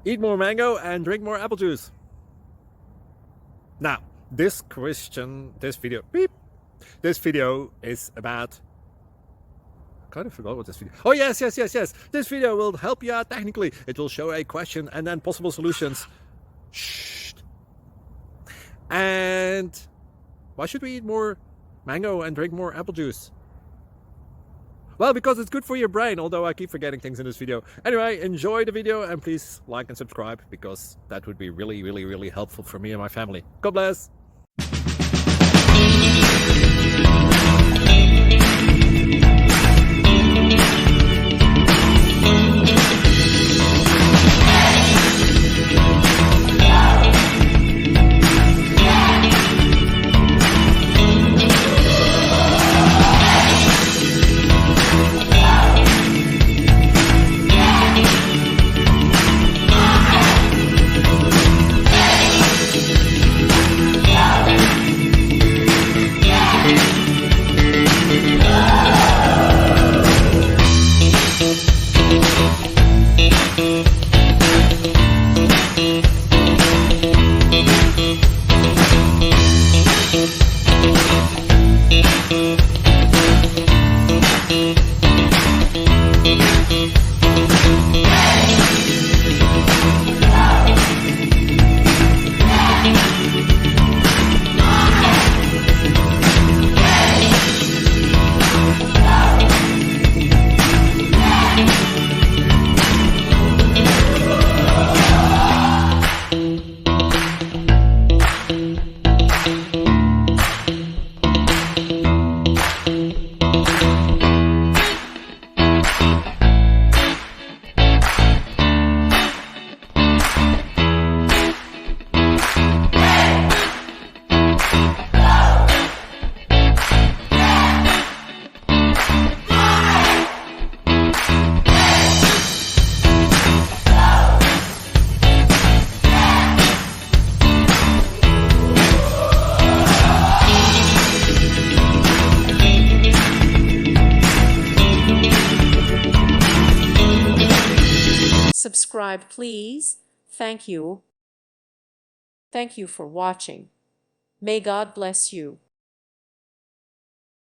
Eat more mango and drink more apple juice. Now, this video is about... I kind of forgot what this video... Oh, yes. This video will help you out technically. It will show a question and then possible solutions. Shh. And why should we eat more mango and drink more apple juice? Well, because it's good for your brain, although I keep forgetting things in this video. Anyway, enjoy the video and please like and subscribe, because that would be really helpful for me and my family. God bless! Subscribe, please. Thank you. Thank you for watching. May God bless you.